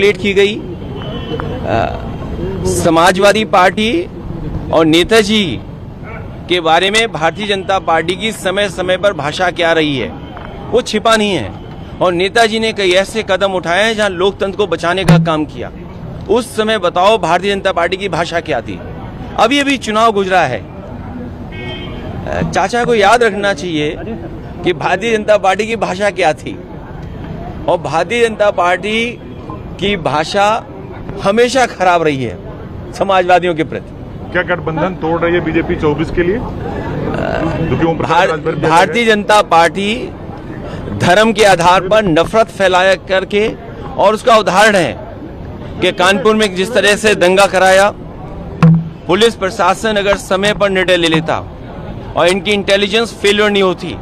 Manipulate की गई। Samajwadi party और नेताजी के बारे में भारतीय जनता पार्टी की समय समय पर भाषा क्या रही है वो छिपा नहीं है, और नेताजी ने कई ऐसे कदम उठाए हैं जहां लोकतंत्र को बचाने का काम किया। उस समय बताओ भारतीय जनता पार्टी की भाषा क्या थी। अभी अभी चुनाव गुजरा है, चाचा को याद रखना चाहिए कि भारतीय जनता पार्टी की भाषा क्या थी, और भारतीय जनता पार्टी की भाषा हमेशा खराब रही है समाजवादियों के प्रति। क्या गठबंधन तोड़ रही है बीजेपी 24 के लिए? भारतीय जनता पार्टी धर्म के आधार पर नफरत फैलाया करके, और उसका उदाहरण है कि कानपुर में जिस तरह से दंगा कराया, पुलिस प्रशासन अगर समय पर निर्णय ले लेता और इनकी इंटेलिजेंस फेलियर नहीं होती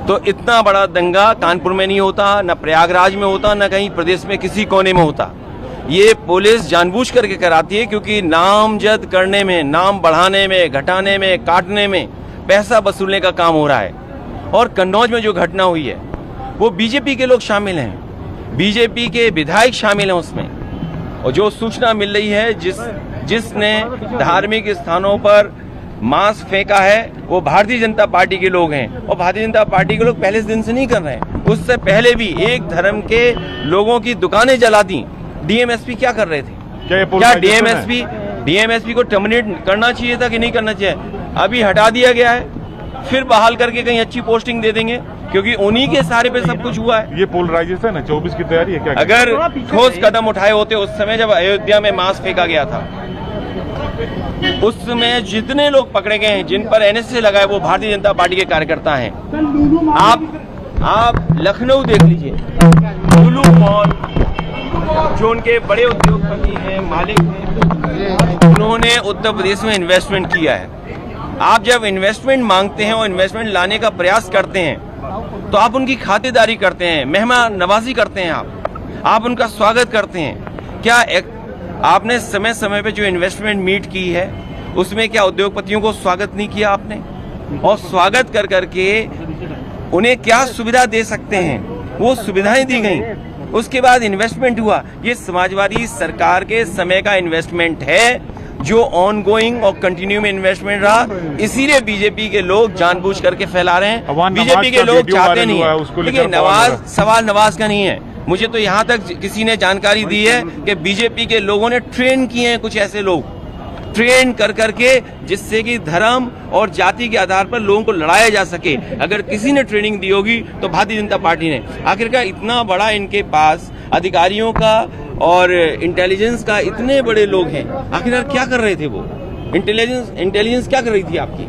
तो इतना बड़ा दंगा कानपुर में नहीं होता, न प्रयागराज में होता, न कहीं प्रदेश में किसी कोने में होता। ये पुलिस जानबूझ करके कराती है क्योंकि नामजद करने में, नाम बढ़ाने में, घटाने में, काटने में पैसा वसूलने का काम हो रहा है। और कन्नौज में जो घटना हुई है वो बीजेपी के लोग शामिल हैं, बीजेपी के विधायक शामिल हैं उसमें, और जो सूचना मिल रही है जिसने धार्मिक स्थानों पर मांस फेंका है वो भारतीय जनता पार्टी के लोग हैं, और भारतीय जनता पार्टी के लोग पहले दिन से नहीं कर रहे हैं, उससे पहले भी एक धर्म के लोगों की दुकानें जला दी। डीएमएसपी क्या कर रहे थे? क्या डीएमएसपी को टर्मिनेट करना चाहिए था कि नहीं करना चाहिए? अभी हटा दिया गया है, फिर बहाल करके कहीं अच्छी पोस्टिंग दे देंगे क्योंकि उन्हीं के सहारे पे सब कुछ हुआ है। ये पोलराइजेशन है, 24 की तैयारी है क्या? अगर ठोस कदम उठाए होते उस समय जब अयोध्या में मांस फेंका गया था, उस समय जितने लोग पकड़े गए हैं जिन पर एनएसए लगाए वो भारतीय जनता पार्टी के कार्यकर्ता हैं। आप लखनऊ देख लीजिए, लुलु मॉल जो उनके बड़े उद्योगपति हैं, मालिक हैं, उन्होंने उत्तर प्रदेश में इन्वेस्टमेंट किया है। आप जब इन्वेस्टमेंट मांगते हैं और इन्वेस्टमेंट लाने का प्रयास करते हैं तो आप उनकी खातिरदारी करते हैं, मेहमान नवाजी करते हैं, आप उनका स्वागत करते हैं। क्या आपने समय समय पे जो इन्वेस्टमेंट मीट की है उसमें क्या उद्योगपतियों को स्वागत नहीं किया आपने? और स्वागत कर करके उन्हें क्या सुविधा दे सकते हैं वो सुविधाएं दी गई। उसके बाद इन्वेस्टमेंट हुआ। ये समाजवादी सरकार के समय का इन्वेस्टमेंट है जो ऑनगोइंग और कंटिन्यू में इन्वेस्टमेंट रहा, इसीलिए बीजेपी के लोग जानबूझ करके फैला रहे हैं। बीजेपी के लोग चाहते नहीं है। देखिए सवाल नवाज का नहीं है, मुझे तो यहाँ तक किसी ने जानकारी दी है कि बीजेपी के लोगों ने ट्रेन किए हैं कुछ ऐसे लोग, ट्रेन कर करके, जिससे कि धर्म और जाति के आधार पर लोगों को लड़ाया जा सके। अगर किसी ने ट्रेनिंग दी होगी तो भारतीय जनता पार्टी ने। आखिरकार इतना बड़ा इनके पास अधिकारियों का और इंटेलिजेंस का इतने बड़े लोग हैं, आखिरकार क्या कर रहे थे वो? इंटेलिजेंस क्या कर रही थी आपकी?